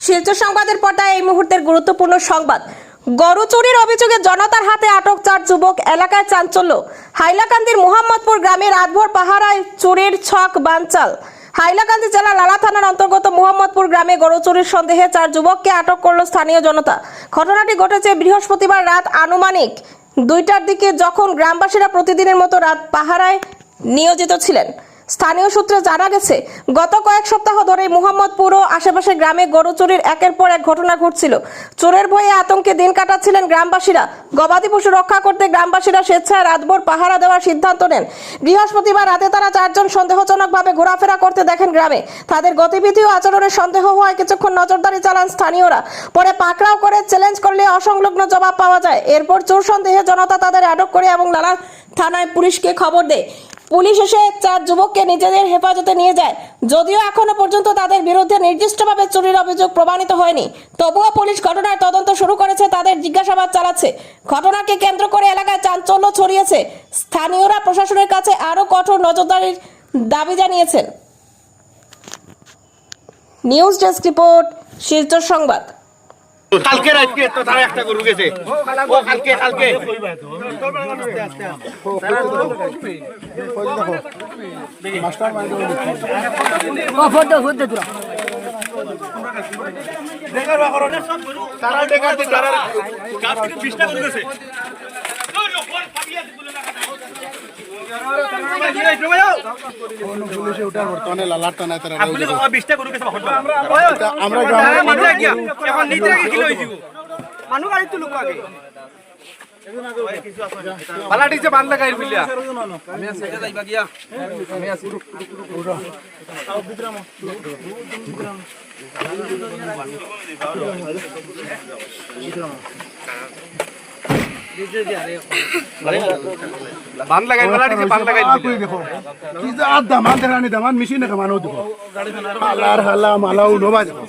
শিলচর সংবাদের পর্দায় এই মুহূর্তের গুরুত্বপূর্ণ সংবাদ। গরু চুরির অভিযোগে জনতার হাতে আটক 4 যুবক। এলাকায় চাঞ্চল্য। হাইলাকান্দির মোহাম্মদপুর গ্রামে রাতভর পাহারায় চুরির ছক বানচাল। হাইলাকান্দি জেলা লালা থানার অন্তর্গত মোহাম্মদপুর গ্রামে গরু চুরির সন্দেহে 4 যুবককে আটক করল স্থানীয় জনতা। ঘটনাটি ঘটেছে বৃহস্পতিবার রাত আনুমানিক 2টার দিকে, যখন গ্রামবাসীরা প্রতিদিনের মতো রাত পাহারায় নিয়োজিত ছিলেন। স্থানীয় সূত্রে জানা গেছে, গত কয়েক সপ্তাহ ধরে মোহাম্মদপুর ও আশেপাশের গ্রামে গরু চুরির একের পর এক ঘটনা ঘটছিল। চোরের ভয়ে আতঙ্কে দিন কাটাচ্ছিলেন গ্রামবাসীরা। গবাদি পশু রক্ষা করতে গ্রামবাসীরা স্বেচ্ছায় রাতভর পাহারা দেওয়ার সিদ্ধান্ত নেন। বৃহস্পতিবার রাতে তারা 4 জন সন্দেহজনকভাবে ঘোরাফেরা করতে দেখেন গ্রামে। তাদের গতিবিধি ও আচরণের সন্দেহ হওয়ায় কিছুক্ষণ নজরদারি চালান স্থানীয়রা। পরে পাকড়াও করে চ্যালেঞ্জ করলে অসংলগ্ন জবাব পাওয়া যায়। এরপর চোর সন্দেহে জনতা তাদের আটক করে এবং লালা থানায় পুলিশকে খবর দেয়। পুলিশ এসে 4 যুবককে নিজেদের হেফাজতে নিয়ে যায়। যদিও এখনো পর্যন্ত তাদের বিরুদ্ধে নির্দিষ্টভাবে চুরির অভিযোগ প্রমাণিত হয়নি, তবুও পুলিশ ঘটনার তদন্ত শুরু করেছে, তাদের জিজ্ঞাসাবাদ চালাচ্ছে। ঘটনাকে কেন্দ্র করে এলাকায় চাঞ্চল্য ছড়িয়েছে। স্থানীয়রা প্রশাসনের কাছে আরো কঠোর নজরদারির দাবি জানিয়েছেন। নিউজ ডেস্ক রিপোর্ট, শিলচর সংবাদ। কালকে রাতকে তো তারা একটা গরু গেছে ও কালকে মাস্টার মাইন্ড ও ফটো তোরা দেখার বা করো সব গরু তারা দেখাতে তারা কাপ থেকে 20টা গরু গেছে ওই ফোন পাবিয়া দিগুলো না পুলিশে উঠার বর্তমানে লালাটা না তারা আপনি 20টা গরু গেছে আমরা গ্রামে মানে গিয়া এখন নিতে আগে কিলো হইছিল মানু গাড়ি তো লুকা আগে বালাটি যে বান লাগাই বিলিয়া আমি আছে এটা যাইবা গিয়া আমি আছি বান লাগাই বালাটি যে বান লাগাই কই দেখো কি যে আদ দামান দেরানি দামান মেশিনে কামানো দেখো হালার হালা মালাউ নোবা দেখো